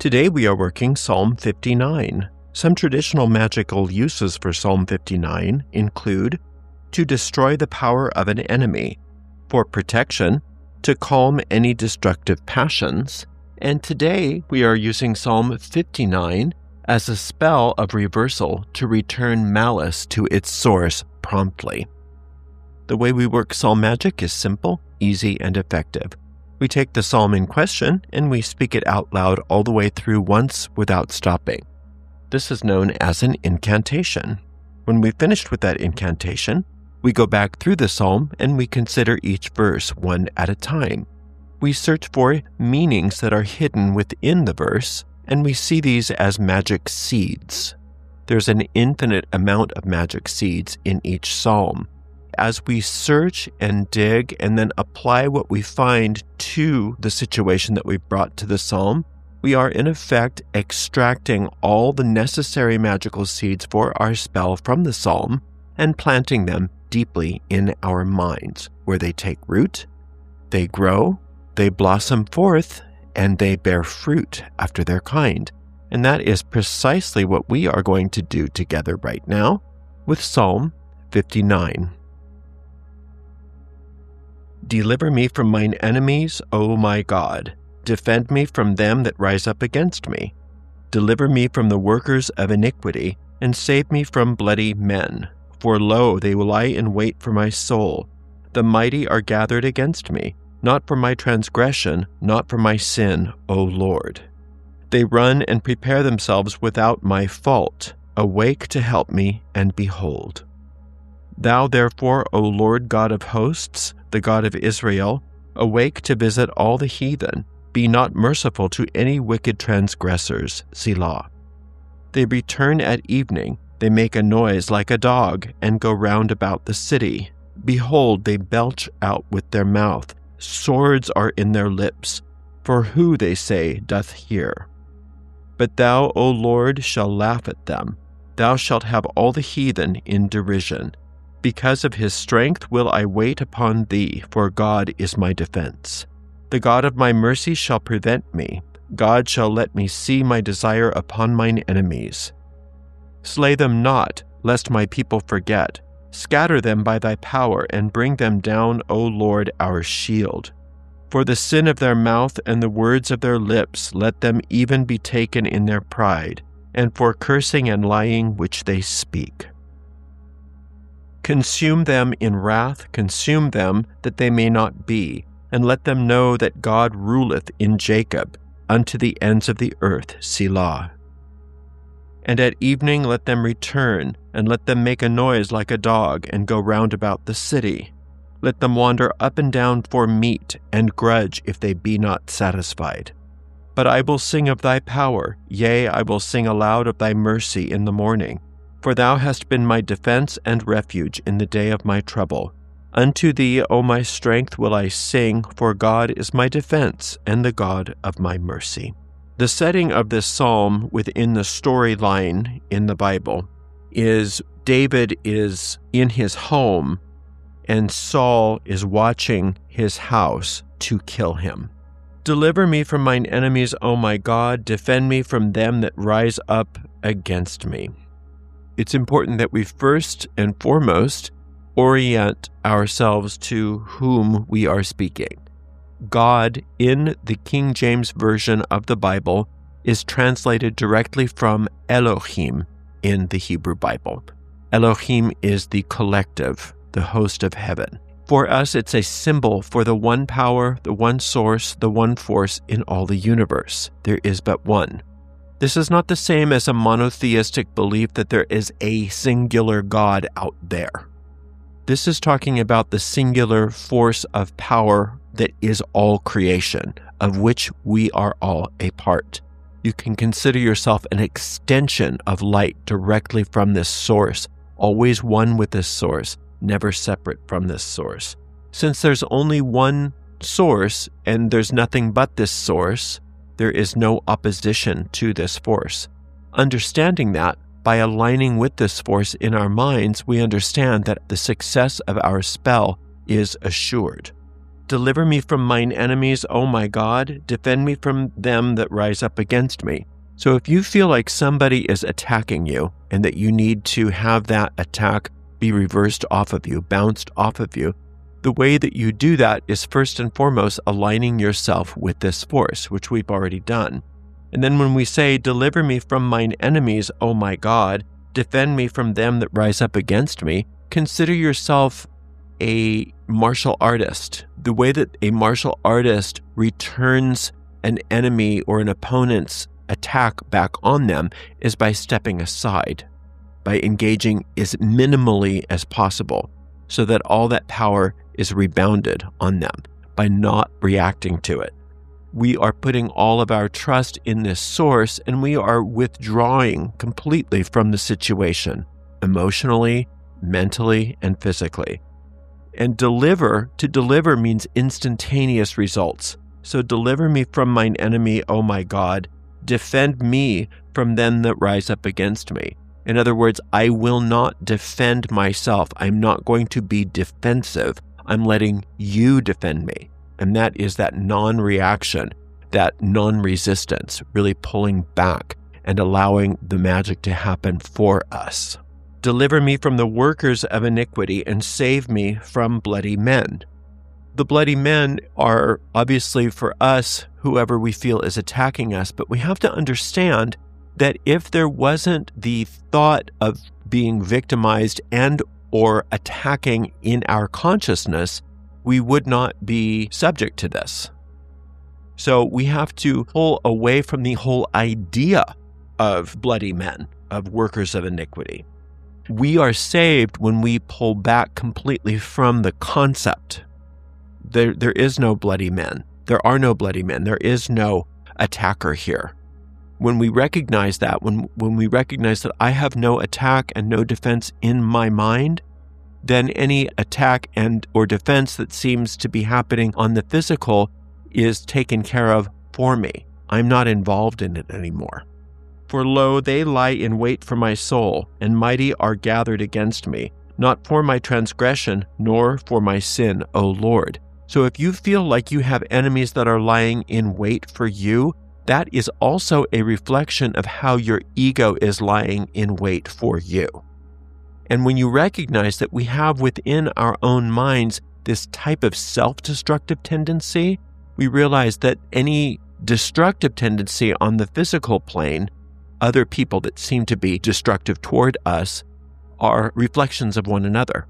Today we are working Psalm 59. Some traditional magical uses for Psalm 59 include to destroy the power of an enemy, for protection, to calm any destructive passions, and today we are using Psalm 59 as a spell of reversal to return malice to its source promptly. The way we work psalm magic is simple, easy, and effective. We take the psalm in question and we speak it out loud all the way through once without stopping. This is known as an incantation. When we've finished with that incantation, we go back through the psalm and we consider each verse one at a time. We search for meanings that are hidden within the verse, and we see these as magic seeds. There's an infinite amount of magic seeds in each psalm. As we search and dig and then apply what we find to the situation that we've brought to the psalm, we are in effect extracting all the necessary magical seeds for our spell from the psalm and planting them deeply in our minds, where they take root, they grow, they blossom forth, and they bear fruit after their kind. And that is precisely what we are going to do together right now with Psalm 59. Deliver me from mine enemies, O my God. Defend me from them that rise up against me. Deliver me from the workers of iniquity, and save me from bloody men. For lo, they will lie in wait for my soul. The mighty are gathered against me, not for my transgression, not for my sin, O Lord. They run and prepare themselves without my fault. Awake to help me, and behold. Thou therefore, O Lord God of hosts, the God of Israel, awake to visit all the heathen. Be not merciful to any wicked transgressors, Selah. They return at evening, they make a noise like a dog, and go round about the city. Behold, they belch out with their mouth, swords are in their lips, for who, they say, doth hear? But thou, O Lord, shalt laugh at them. Thou shalt have all the heathen in derision. Because of his strength will I wait upon thee, for God is my defense. The God of my mercy shall prevent me. God shall let me see my desire upon mine enemies. Slay them not, lest my people forget. Scatter them by thy power, and bring them down, O Lord, our shield. For the sin of their mouth and the words of their lips, let them even be taken in their pride, and for cursing and lying which they speak. Consume them in wrath, consume them, that they may not be, and let them know that God ruleth in Jacob, unto the ends of the earth, Selah. And at evening let them return, and let them make a noise like a dog, and go round about the city. Let them wander up and down for meat, and grudge if they be not satisfied. But I will sing of thy power, yea, I will sing aloud of thy mercy in the morning. For thou hast been my defense and refuge in the day of my trouble. Unto thee, O my strength, will I sing, for God is my defense and the God of my mercy. The setting of this psalm within the storyline in the Bible is David is in his home and Saul is watching his house to kill him. Deliver me from mine enemies, O my God. Defend me from them that rise up against me. It's important that we first and foremost orient ourselves to whom we are speaking. God, in the King James Version of the Bible, is translated directly from Elohim in the Hebrew Bible. Elohim is the collective, the host of heaven. For us, it's a symbol for the one power, the one source, the one force in all the universe. There is but one. This is not the same as a monotheistic belief that there is a singular God out there. This is talking about the singular force of power that is all creation, of which we are all a part. You can consider yourself an extension of light directly from this source, always one with this source, never separate from this source. Since there's only one source and there's nothing but this source, there is no opposition to this force. Understanding that, by aligning with this force in our minds, we understand that the success of our spell is assured. Deliver me from mine enemies, O my God. Defend me from them that rise up against me. So if you feel like somebody is attacking you and that you need to have that attack be reversed off of you, bounced off of you, the way that you do that is first and foremost aligning yourself with this force, which we've already done. And then when we say, deliver me from mine enemies, O my God, defend me from them that rise up against me, consider yourself a martial artist. The way that a martial artist returns an enemy or an opponent's attack back on them is by stepping aside, by engaging as minimally as possible so that all that power is rebounded on them, by not reacting to it. We are putting all of our trust in this source, and we are withdrawing completely from the situation, emotionally, mentally, and physically. And to deliver means instantaneous results. So deliver me from mine enemy, O my God. Defend me from them that rise up against me. In other words, I will not defend myself. I'm not going to be defensive. I'm letting you defend me. And that is that non-reaction, that non-resistance, really pulling back and allowing the magic to happen for us. Deliver me from the workers of iniquity and save me from bloody men. The bloody men are obviously for us, whoever we feel is attacking us, but we have to understand that if there wasn't the thought of being victimized and or attacking in our consciousness, we would not be subject to this. So we have to pull away from the whole idea of bloody men, of workers of iniquity. We are saved when we pull back completely from the concept. There is no bloody men. There are no bloody men. There is no attacker here. When we recognize that, when we recognize that I have no attack and no defense in my mind, then any attack and or defense that seems to be happening on the physical is taken care of for me. I'm not involved in it anymore. For lo, they lie in wait for my soul, and mighty are gathered against me, not for my transgression, nor for my sin, O Lord. So if you feel like you have enemies that are lying in wait for you, that is also a reflection of how your ego is lying in wait for you. And when you recognize that we have within our own minds this type of self-destructive tendency, we realize that any destructive tendency on the physical plane, other people that seem to be destructive toward us, are reflections of one another.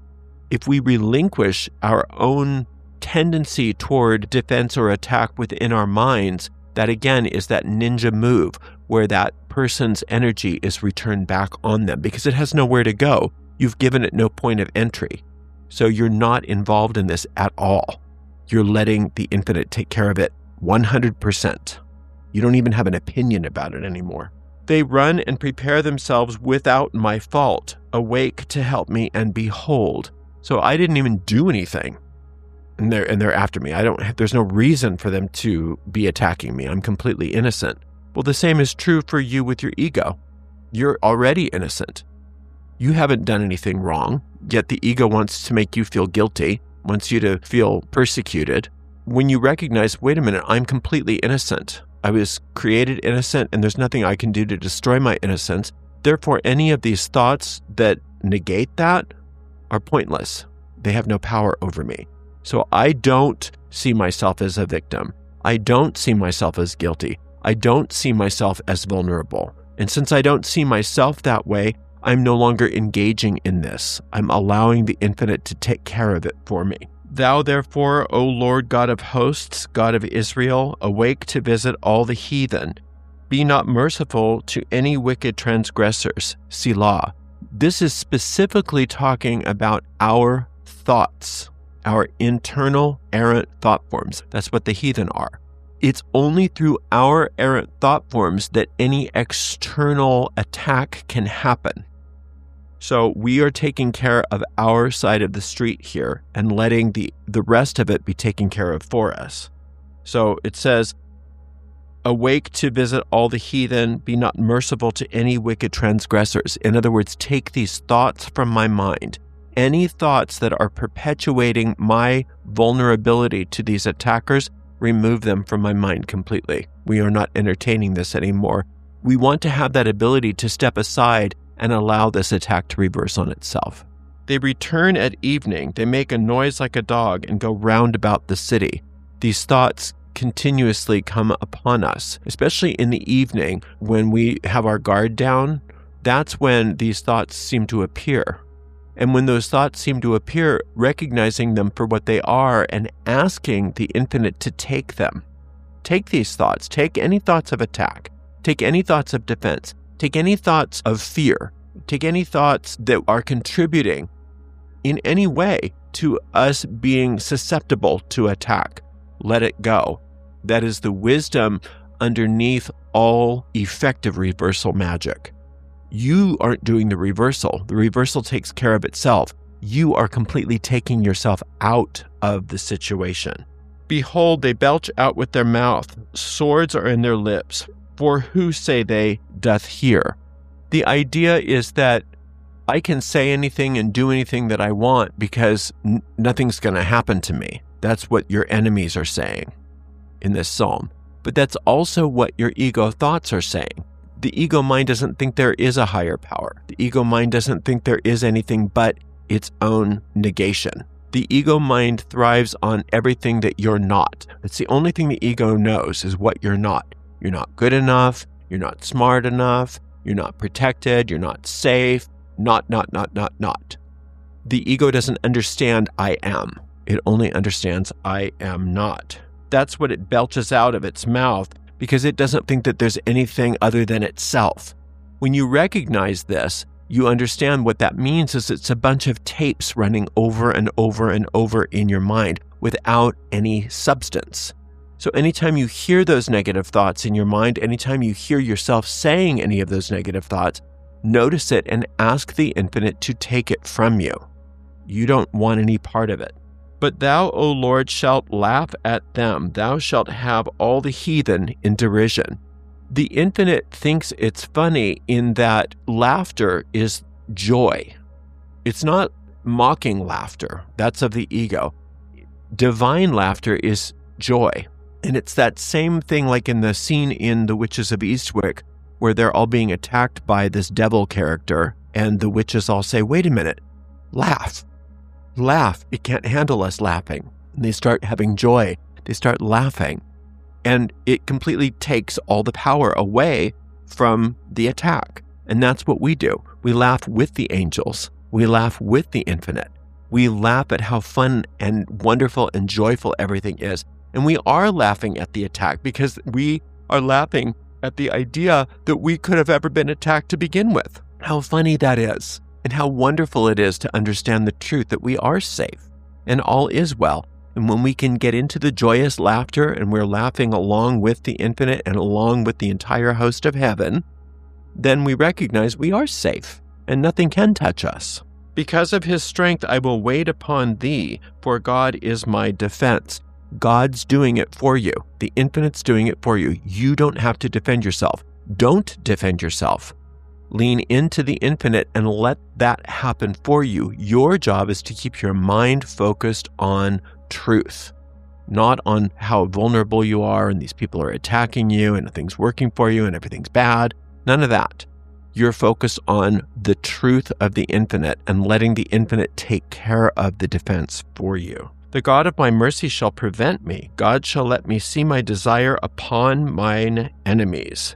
If we relinquish our own tendency toward defense or attack within our minds, that again is that ninja move where that person's energy is returned back on them because it has nowhere to go. You've given it no point of entry. So you're not involved in this at all. You're letting the infinite take care of it 100%. You don't even have an opinion about it anymore. They run and prepare themselves without my fault. Awake to help me and behold. So I didn't even do anything. And they're after me. There's no reason for them to be attacking me. I'm completely innocent. Well, the same is true for you with your ego. You're already innocent. You haven't done anything wrong, yet the ego wants to make you feel guilty, wants you to feel persecuted. When you recognize, wait a minute, I'm completely innocent. I was created innocent and there's nothing I can do to destroy my innocence. Therefore, any of these thoughts that negate that are pointless. They have no power over me. So I don't see myself as a victim. I don't see myself as guilty. I don't see myself as vulnerable. And since I don't see myself that way, I'm no longer engaging in this. I'm allowing the infinite to take care of it for me. Thou therefore, O Lord God of hosts, God of Israel, awake to visit all the heathen. Be not merciful to any wicked transgressors. Selah. This is specifically talking about our thoughts, our internal errant thought forms. That's what the heathen are. It's only through our errant thought forms that any external attack can happen. So we are taking care of our side of the street here and letting the rest of it be taken care of for us. So it says, awake to visit all the heathen, be not merciful to any wicked transgressors. In other words, take these thoughts from my mind any thoughts that are perpetuating my vulnerability to these attackers, remove them from my mind completely. We are not entertaining this anymore. We want to have that ability to step aside and allow this attack to reverse on itself. They return at evening. They make a noise like a dog and go round about the city. These thoughts continuously come upon us, especially in the evening when we have our guard down. That's when these thoughts seem to appear. And when those thoughts seem to appear, recognizing them for what they are and asking the infinite to take them. Take these thoughts. Take any thoughts of attack. Take any thoughts of defense. Take any thoughts of fear. Take any thoughts that are contributing in any way to us being susceptible to attack. Let it go. That is the wisdom underneath all effective reversal magic. You aren't doing the reversal. The reversal takes care of itself. You are completely taking yourself out of the situation. Behold, they belch out with their mouth. Swords are in their lips. For who, say they, doth hear? The idea is that I can say anything and do anything that I want because nothing's going to happen to me. That's what your enemies are saying in this psalm. But that's also what your ego thoughts are saying. The ego mind doesn't think there is a higher power. The ego mind doesn't think there is anything but its own negation. The ego mind thrives on everything that you're not. It's the only thing the ego knows is what you're not. You're not good enough. You're not smart enough. You're not protected. You're not safe. Not. The ego doesn't understand I am. It only understands I am not. That's what it belches out of its mouth because it doesn't think that there's anything other than itself. When you recognize this, you understand what that means is it's a bunch of tapes running over and over and over in your mind without any substance. So anytime you hear those negative thoughts in your mind, anytime you hear yourself saying any of those negative thoughts, notice it and ask the infinite to take it from you. You don't want any part of it. But thou, O Lord, shalt laugh at them. Thou shalt have all the heathen in derision. The infinite thinks it's funny in that laughter is joy. It's not mocking laughter. That's of the ego. Divine laughter is joy. And it's that same thing like in the scene in The Witches of Eastwick, where they're all being attacked by this devil character, and the witches all say, wait a minute, laugh. It can't handle us laughing. And they start having joy. They start laughing. And it completely takes all the power away from the attack. And that's what we do. We laugh with the angels. We laugh with the infinite. We laugh at how fun and wonderful and joyful everything is. And we are laughing at the attack because we are laughing at the idea that we could have ever been attacked to begin with. How funny that is. And how wonderful it is to understand the truth that we are safe and all is well. And when we can get into the joyous laughter and we're laughing along with the infinite and along with the entire host of heaven, then we recognize we are safe and nothing can touch us. Because of his strength, I will wait upon thee, for God is my defense. God's doing it for you. The infinite's doing it for you. You don't have to defend yourself. Don't defend yourself. Lean into the infinite and let that happen for you. Your job is to keep your mind focused on truth, not on how vulnerable you are and these people are attacking you and nothing's working for you and everything's bad. None of that. You're focused on the truth of the infinite and letting the infinite take care of the defense for you. The God of my mercy shall prevent me. God shall let me see my desire upon mine enemies.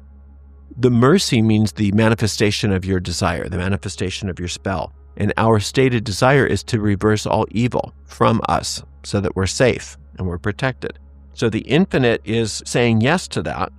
The mercy means the manifestation of your desire, the manifestation of your spell. And our stated desire is to reverse all evil from us so that we're safe and we're protected. So the infinite is saying yes to that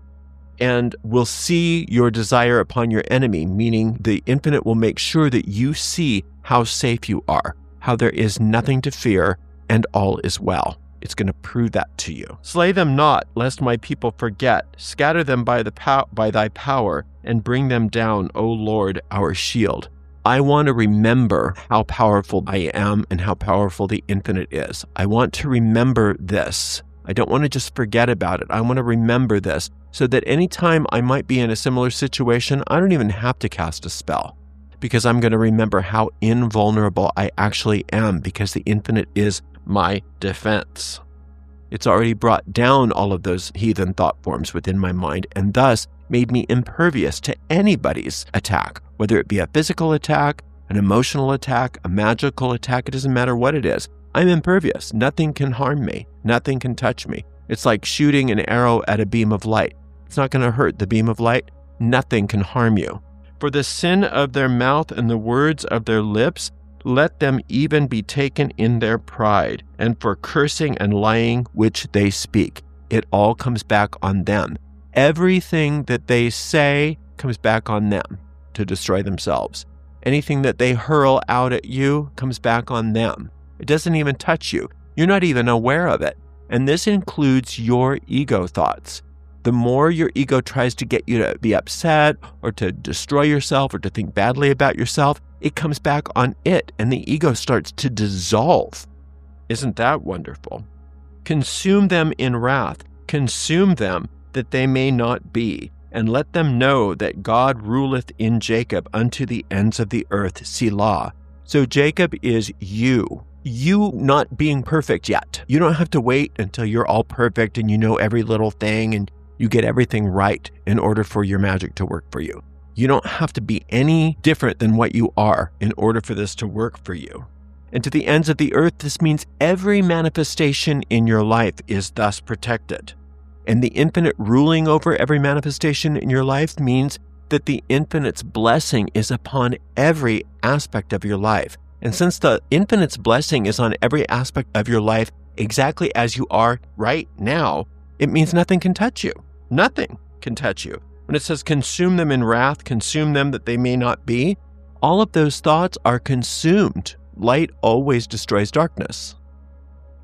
and will see your desire upon your enemy, meaning the infinite will make sure that you see how safe you are, how there is nothing to fear and all is well. It's going to prove that to you. Slay them not, lest my people forget. Scatter them by thy power, and bring them down, O Lord, our shield. I want to remember how powerful I am and how powerful the infinite is. I want to remember this. I don't want to just forget about it. I want to remember this so that anytime I might be in a similar situation, I don't even have to cast a spell. because I'm going to remember how invulnerable I actually am, because the infinite is my defense. It's already brought down all of those heathen thought forms within my mind, and thus made me impervious to anybody's attack, whether it be a physical attack, an emotional attack, a magical attack. It doesn't matter what it is. I'm impervious. Nothing can harm me. Nothing can touch me. It's like shooting an arrow at a beam of light. It's not going to hurt the beam of light. Nothing can harm you. For the sin of their mouth and the words of their lips, let them even be taken in their pride, and for cursing and lying which they speak. It all comes back on them. Everything that they say comes back on them to destroy themselves. Anything that they hurl out at you comes back on them. It doesn't even touch you. You're not even aware of it. And this includes your ego thoughts. The more your ego tries to get you to be upset or to destroy yourself or to think badly about yourself, it comes back on it, and the ego starts to dissolve. Isn't that wonderful? Consume them in wrath. Consume them that they may not be, and let them know that God ruleth in Jacob unto the ends of the earth, Selah. So Jacob is you. You not being perfect yet. You don't have to wait until you're all perfect and you know every little thing and you get everything right in order for your magic to work for you. You don't have to be any different than what you are in order for this to work for you. And to the ends of the earth, this means every manifestation in your life is thus protected. And the infinite ruling over every manifestation in your life means that the infinite's blessing is upon every aspect of your life. And since the infinite's blessing is on every aspect of your life exactly as you are right now, it means nothing can touch you. Nothing can touch you. When it says consume them in wrath, consume them that they may not be, all of those thoughts are consumed. Light always destroys darkness.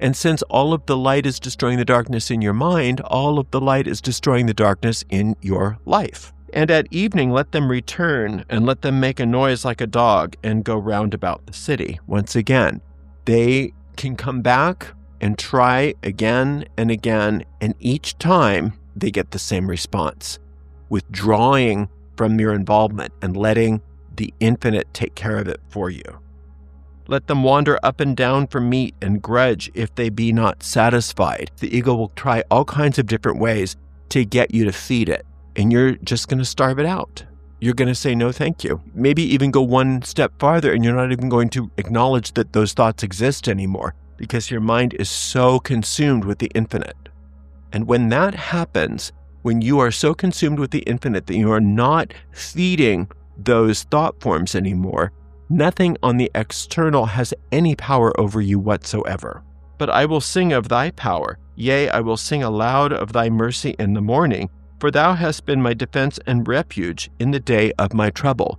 And since all of the light is destroying the darkness in your mind, all of the light is destroying the darkness in your life. And at evening, let them return, and let them make a noise like a dog, and go round about the city. Once again, they can come back and try again and again, and each time they get the same response, withdrawing from your involvement and letting the infinite take care of it for you. Let them wander up and down for meat and grudge if they be not satisfied. The ego will try all kinds of different ways to get you to feed it, and you're just going to starve it out. You're going to say no thank you. Maybe even go one step farther, and you're not even going to acknowledge that those thoughts exist anymore because your mind is so consumed with the infinite. And when that happens, when you are so consumed with the infinite that you are not feeding those thought forms anymore, nothing on the external has any power over you whatsoever. But I will sing of thy power. Yea, I will sing aloud of thy mercy in the morning, for thou hast been my defense and refuge in the day of my trouble.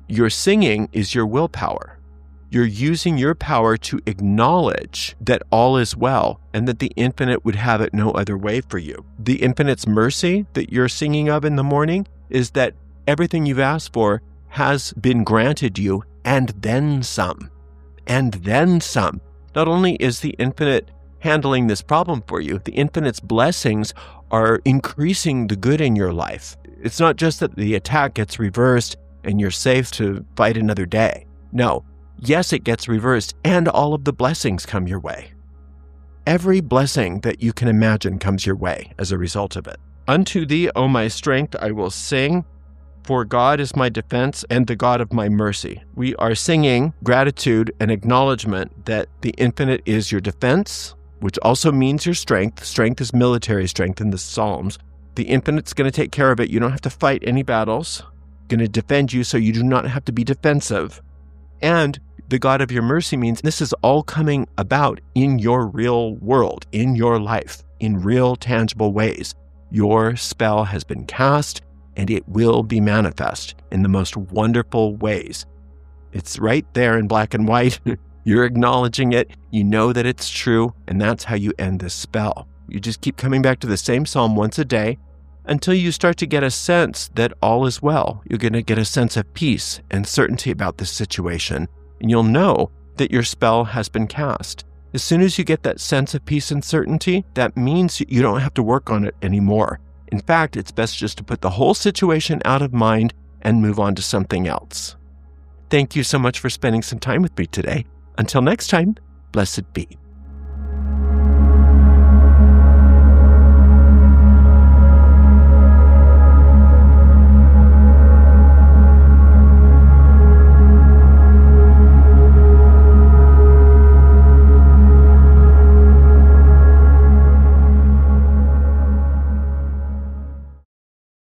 Your singing is your willpower. You're using your power to acknowledge that all is well and that the infinite would have it no other way for you. The infinite's mercy that you're singing of in the morning is that everything you've asked for has been granted you, and then some. And then some. Not only is the infinite handling this problem for you, the infinite's blessings are increasing the good in your life. It's not just that the attack gets reversed and you're safe to fight another day. No. Yes, it gets reversed, and all of the blessings come your way. Every blessing that you can imagine comes your way as a result of it. Unto thee, O my strength, I will sing, for God is my defense and the God of my mercy. We are singing gratitude and acknowledgement that the infinite is your defense, which also means your strength. Strength is military strength in the Psalms. The infinite's going to take care of it. You don't have to fight any battles. Going to defend you so you do not have to be defensive. And the God of your mercy means this is all coming about in your real world, in your life, in real tangible ways. Your spell has been cast, and it will be manifest in the most wonderful ways. It's right there in black and white. You're acknowledging it. You know that it's true, and that's how you end this spell. You just keep coming back to the same psalm once a day until you start to get a sense that all is well. You're going to get a sense of peace and certainty about this situation, and you'll know that your spell has been cast. As soon as you get that sense of peace and certainty, that means you don't have to work on it anymore. In fact, it's best just to put the whole situation out of mind and move on to something else. thank you so much for spending some time with me today. Until next time, blessed be.